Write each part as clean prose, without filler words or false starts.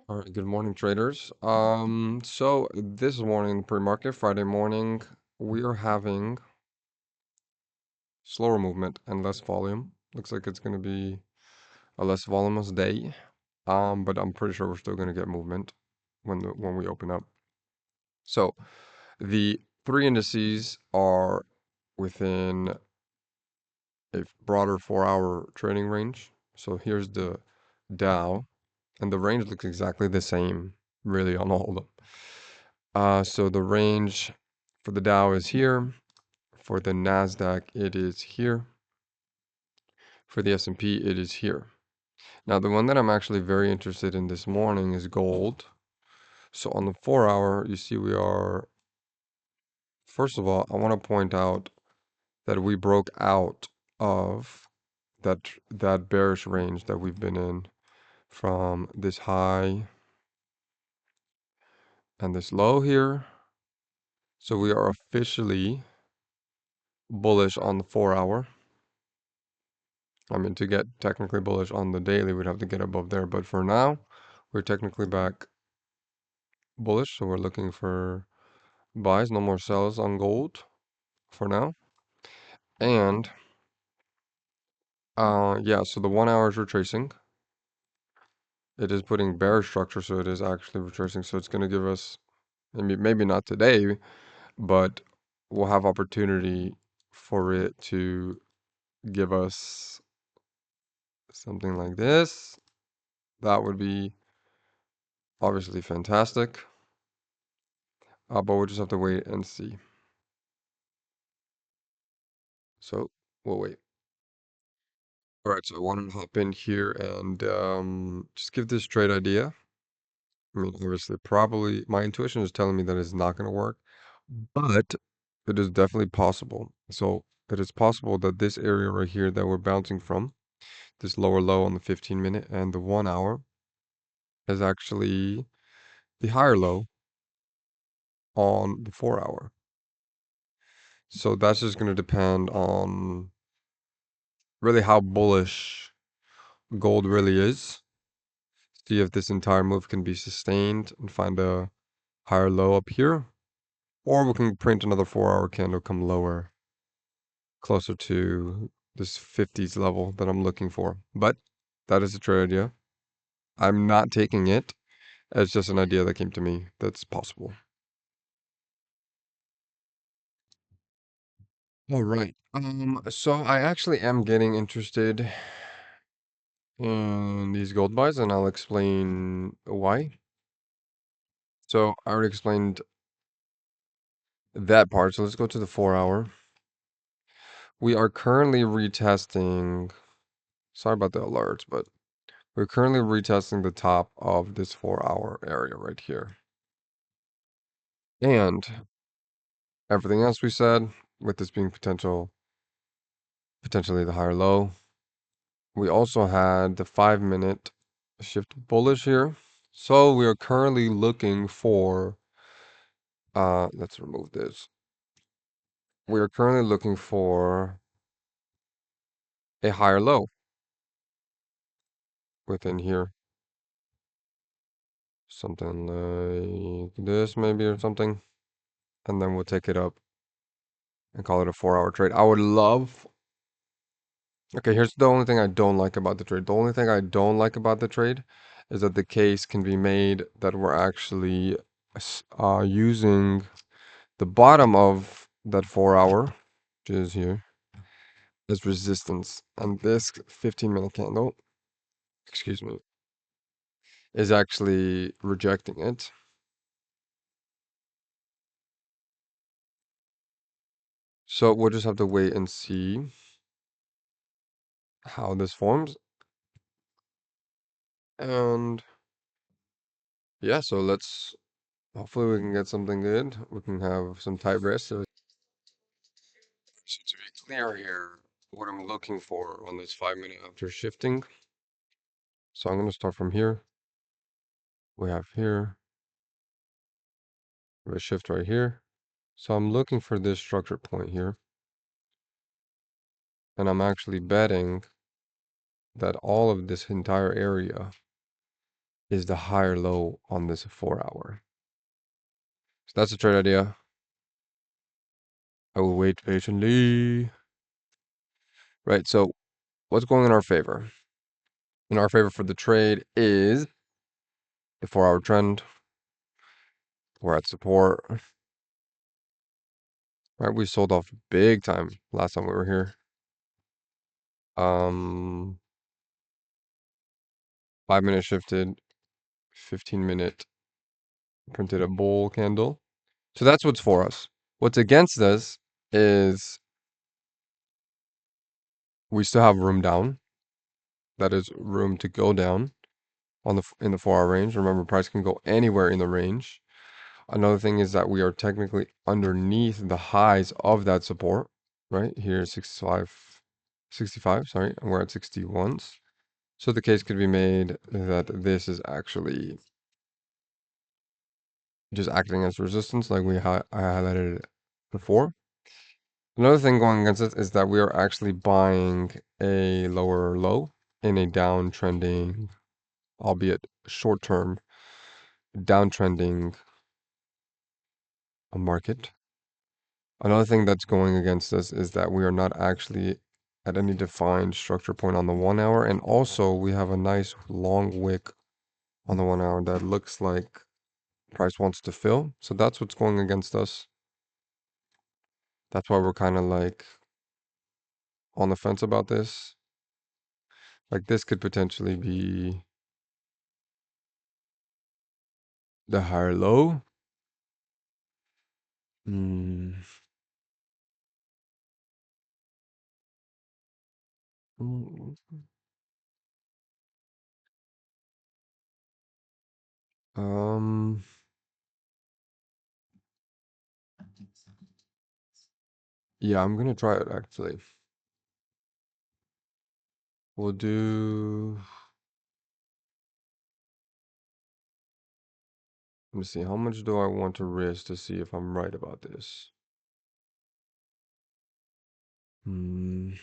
All right, good morning, traders. So this morning, pre-market, Friday morning, we are having slower movement and less volume. Looks like it's going to be a less voluminous day. But I'm pretty sure we're still going to get movement when we open up. So the three indices are within a broader 4-hour trading range. So here's the Dow, and the range looks exactly the same, really, on all of them. So the range for the Dow is here. For the Nasdaq, it is here. For the S&P, it is here. Now, the one that I'm actually very interested in this morning is gold. So on the 4-hour, you see we are, first of all, I want to point out that we broke out of that bearish range that we've been in from this high and this low here. So we are officially bullish on the 4-hour. I mean, to get technically bullish on the daily, we'd have to get above there. But for now, we're technically back bullish. So we're looking for buys, no more sells on gold for now. And yeah, so the 1 hour is retracing. It is putting bearish structure, so it is actually retracing. So it's going to give us, maybe not today, but we'll have opportunity for it to give us something like this. That would be obviously fantastic. But we'll just have to wait and see. So we'll wait. All right, so I want to hop in here and just give this trade idea. I mean, obviously, probably my intuition is telling me that it's not going to work, but it is definitely possible. So it is possible that this area right here that we're bouncing from, this lower low on the 15-minute and the 1 hour, is actually the higher low on the 4 hour. So that's just going to depend on really how bullish gold really is. See if this entire move can be sustained and find a higher low up here. Or we can print another 4-hour candle, come lower, closer to this 50s level that I'm looking for. But that is a trade idea. I'm not taking it. It's just an idea that came to me that's possible. All right. So I actually am getting interested in these gold buys, and I'll explain why. So I already explained that part. So let's go to the 4-hour. We are currently retesting. Sorry about the alerts, but we're currently retesting the top of this 4-hour area right here. And everything else we said, with this being potentially the higher low, we also had the 5-minute shift bullish here. So we are currently looking for, let's remove this. We are currently looking for a higher low within here. Something like this maybe or something. And then we'll take it up and call it a 4-hour trade. I would love. Okay, here's the only thing I don't like about the trade. The only thing I don't like about the trade is that the case can be made that we're actually using the bottom of that 4-hour, which is here, as resistance. And this 15-minute candle, excuse me, is actually rejecting it. So we'll just have to wait and see how this forms. And yeah, so let's hopefully we can get something good. We can have some tight wrists. So to be clear here, what I'm looking for on this 5-minute after shifting. So I'm going to start from here. We have here, we have a shift right here. So I'm looking for this structure point here. And I'm actually betting that all of this entire area is the higher low on this 4 hour. So that's a trade idea. I will wait patiently. Right, so what's going in our favor? In our favor for the trade is the 4 hour trend. We're at support. Right, we sold off big time last time we were here. 5 minute shifted, 15-minute printed a bull candle. So that's what's for us. What's against us is we still have room down. That is room to go down on in the 4 hour range. Remember, price can go anywhere in the range. Another thing is that we are technically underneath the highs of that support, right? Here, 65, sorry, and we're at 61s. So the case could be made that this is actually just acting as resistance like I highlighted it before. Another thing going against it is that we are actually buying a lower low in a downtrending, albeit short-term, downtrending market. Another thing that's going against us is that we are not actually at any defined structure point on the 1 hour, and also we have a nice long wick on the 1 hour that looks like price wants to fill. So that's what's going against us. That's why we're kind of like on the fence about this. Like this could potentially be the higher low. Hmm. Mm, Um, yeah, I'm gonna try it actually. We'll do, let me see, how much do I want to risk to see if I'm right about this? Hmm.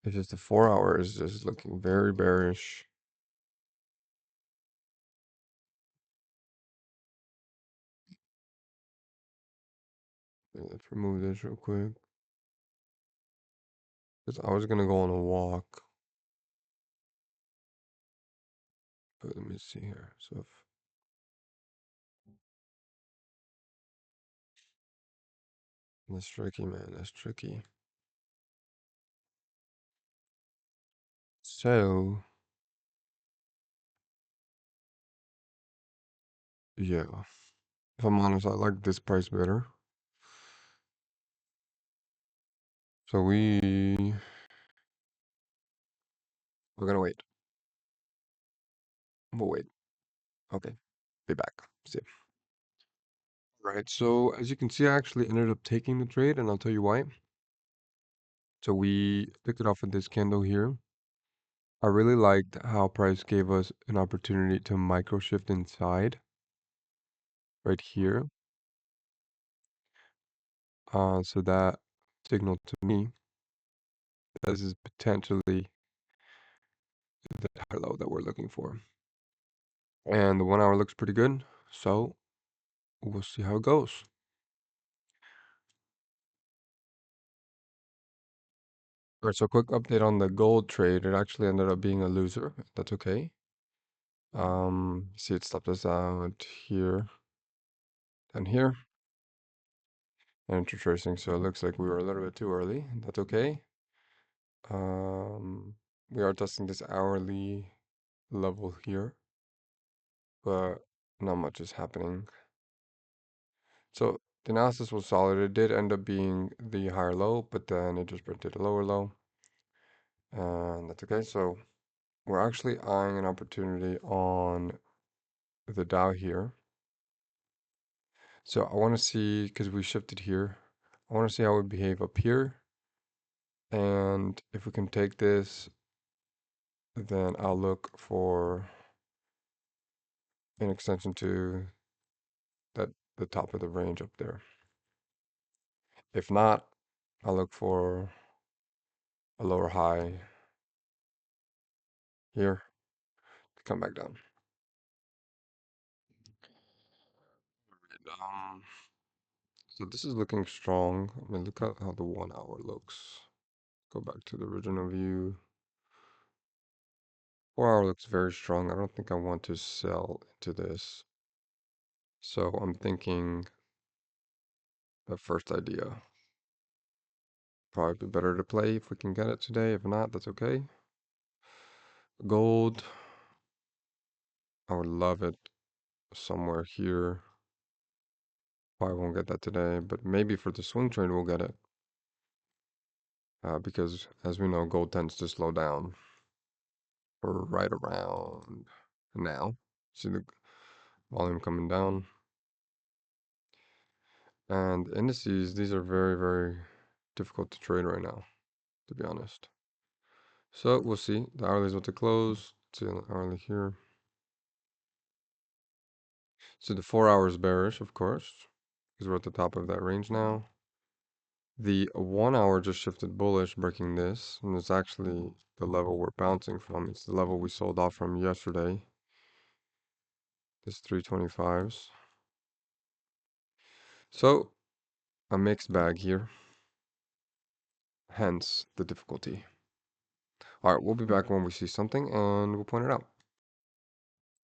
It's just the 4 hour is just looking very bearish. Let's remove this real quick. Because I was gonna go on a walk. But let me see here. So if that's tricky, man. That's tricky. So yeah. If I'm honest, I like this price better. So we're gonna wait. We'll wait. Okay. Be back. See ya. Right. So as you can see, I actually ended up taking the trade, and I'll tell you why. So we picked it off with this candle here. I really liked how price gave us an opportunity to micro shift inside right here. So that signaled to me that this is potentially the high low that we're looking for. And the 1 hour looks pretty good. So we'll see how it goes. All right, so quick update on the gold trade. It actually ended up being a loser. That's okay. See, it stopped us out here and here. And retracing, so it looks like we were a little bit too early. That's okay. Um, we are testing this hourly level here, but not much is happening. So the analysis was solid. It did end up being the higher low, but then it just printed a lower low, and that's okay. So we're actually eyeing an opportunity on the Dow here. So I want to see, because we shifted here, I want to see how we behave up here. And if we can take this, then I'll look for an extension to that the top of the range up there. If not, I'll look for a lower high here to come back down. And, so this is looking strong. I mean, look at how the 1 hour looks. Go back to the original view. 4 hour looks very strong. I don't think I want to sell into this. So I'm thinking the first idea. Probably be better to play if we can get it today. If not, that's okay. Gold. I would love it somewhere here. Probably won't get that today, but maybe for the swing trade we'll get it. Because as we know, gold tends to slow down right around now. See the volume coming down. And indices, these are very, very difficult to trade right now, to be honest. So we'll see. The hourly is about to close. Let's see the hourly here. So the 4 hour is bearish, of course, because we're at the top of that range now. The 1 hour just shifted bullish, breaking this, and it's actually the level we're bouncing from. It's the level we sold off from yesterday. This 325s. So a mixed bag here, hence the difficulty. All right, we'll be back when we see something and we'll point it out.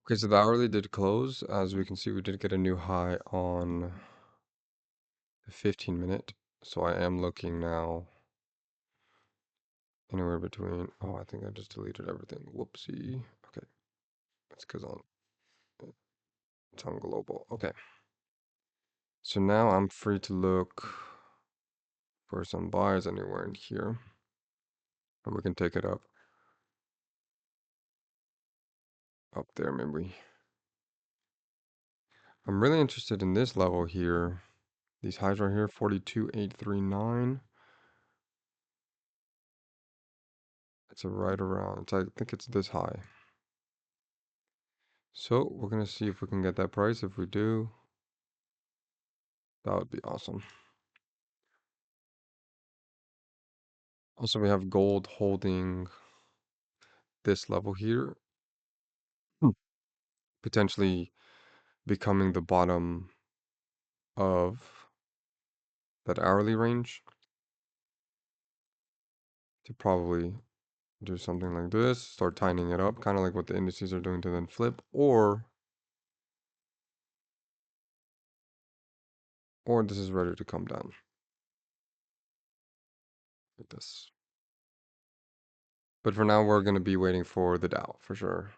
Okay, so the hourly did close. As we can see, we did get a new high on the 15-minute. So I am looking now anywhere between, oh, I think I just deleted everything. Whoopsie. Okay, that's because it's on global. Okay. So now I'm free to look for some buys anywhere in here. And we can take it up there maybe. I'm really interested in this level here. These highs right here, 42,839. It's a right around, I think it's this high. So we're gonna see if we can get that price. If we do, that would be awesome. Also, we have gold holding this level here, potentially becoming the bottom of that hourly range to probably do something like this, start tightening it up, kind of like what the indices are doing to then flip, or this is ready to come down like this. But for now, we're going to be waiting for the Dow for sure,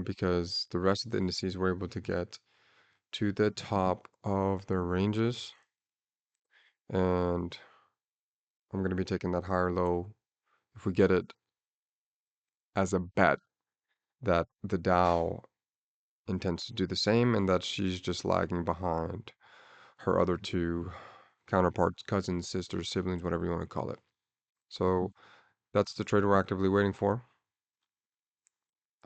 because the rest of the indices were able to get to the top of their ranges, and I'm going to be taking that higher low if we get it as a bet that the Dow intends to do the same and that she's just lagging behind her other two counterparts, cousins, sisters, siblings, whatever you want to call it. So that's the trade we're actively waiting for.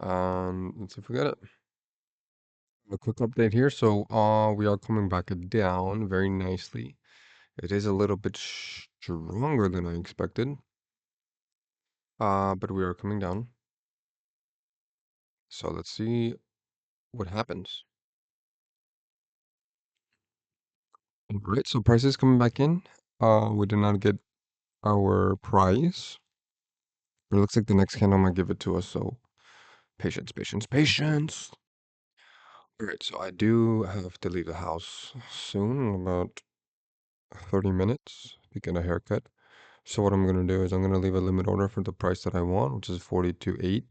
Let's see if we get it. A quick update here. So we are coming back down very nicely. It is a little bit stronger than I expected. But we are coming down. So let's see what happens. All right, so prices coming back in. We did not get our price. But it looks like the next candle might give it to us, so patience, patience, patience. All right, so I do have to leave the house soon, in about 30 minutes to get a haircut. So what I'm gonna do is I'm gonna leave a limit order for the price that I want, which is 42.8.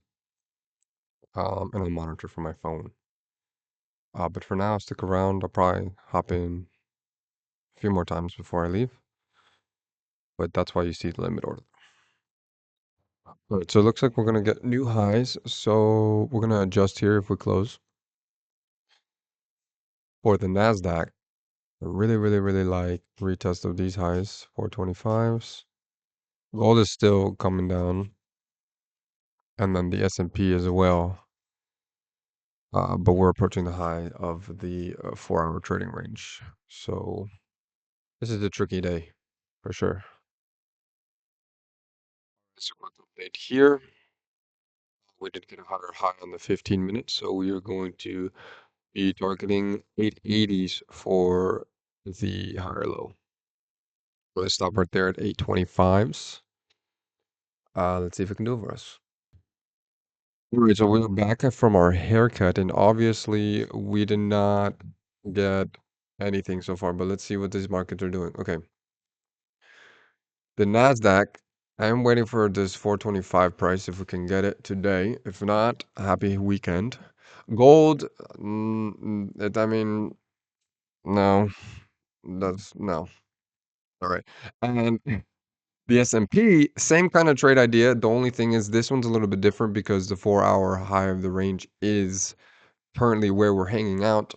And I'll monitor from my phone. But for now, stick around. I'll probably hop in a few more times before I leave. But that's why you see the limit order. All right, so it looks like we're gonna get new highs. So we're gonna adjust here if we close. For the Nasdaq, I really, really, really like retest of these highs, 425s. Gold is still coming down, and then the S&P as well. But we're approaching the high of the 4 hour trading range. So this is a tricky day for sure. So quick update here. We did get a higher high on the 15 minutes, so we are going to be targeting 880s for the higher low. Let's stop right there at 825s. Let's see if it can do it for us. All right, so we're back from our haircut, and obviously we did not get anything so far, but let's see what these markets are doing. Okay, the Nasdaq, I'm waiting for this 425 price if we can get it today. If not, happy weekend. Gold, I mean, no, that's no. All right, and the S&P, same kind of trade idea. The only thing is this one's a little bit different because the 4-hour high of the range is currently where we're hanging out.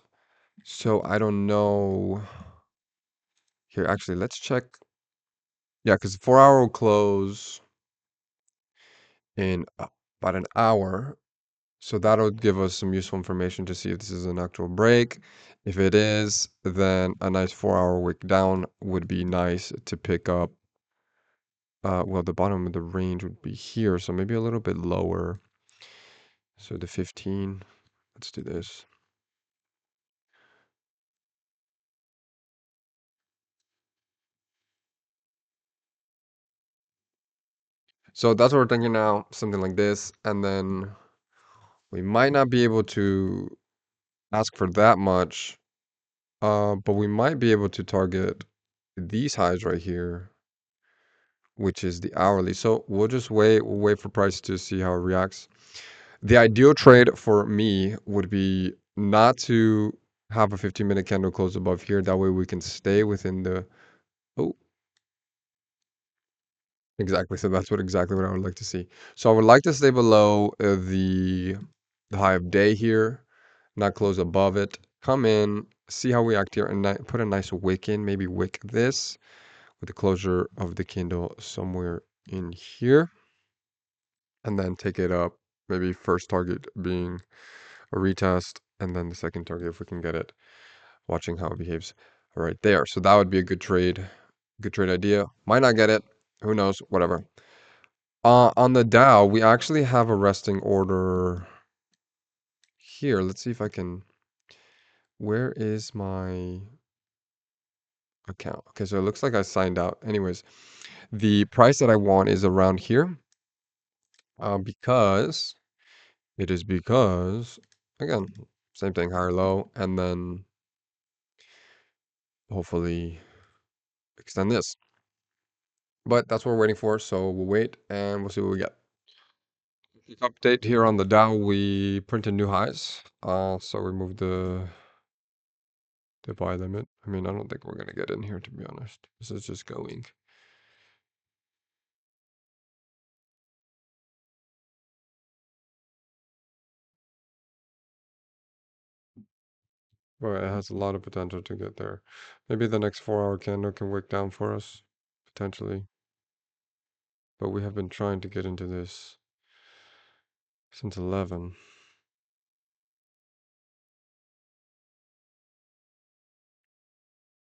So I don't know. Here, actually, let's check. Yeah, because the 4-hour will close in about an hour. So that'll give us some useful information to see if this is an actual break. If it is, then a nice 4-hour wick down would be nice to pick up. Well, the bottom of the range would be here, so maybe a little bit lower. So the 15, let's do this. So that's what we're thinking now, something like this. And then we might not be able to ask for that much, but we might be able to target these highs right here, which is the hourly. So we'll just we'll wait for price to see how it reacts. The ideal trade for me would be not to have a 15-minute candle close above here. That way we can stay within the, oh, exactly. So that's exactly what I would like to see. So I would like to stay below the high of day here, not close above it. Come in, see how we act here, and put a nice wick in. Maybe wick this with the closure of the candle somewhere in here, and then take it up. Maybe first target being a retest, and then the second target if we can get it. Watching how it behaves right there. So that would be a good trade idea. Might not get it. Who knows? Whatever. On the Dow, we actually have a resting order here. Let's see if I can. Where is my account? Okay, so it looks like I signed out. Anyways, the price that I want is around here. Because it is because again, same thing, higher low, and then hopefully extend this. But that's what we're waiting for. So we'll wait and we'll see what we get. Quick update here on the Dow. We printed new highs. So we moved the buy limit. I mean, I don't think we're gonna get in here to be honest. This is just going. But it has a lot of potential to get there. Maybe the next 4-hour candle can wick down for us, potentially. But we have been trying to get into this since 11.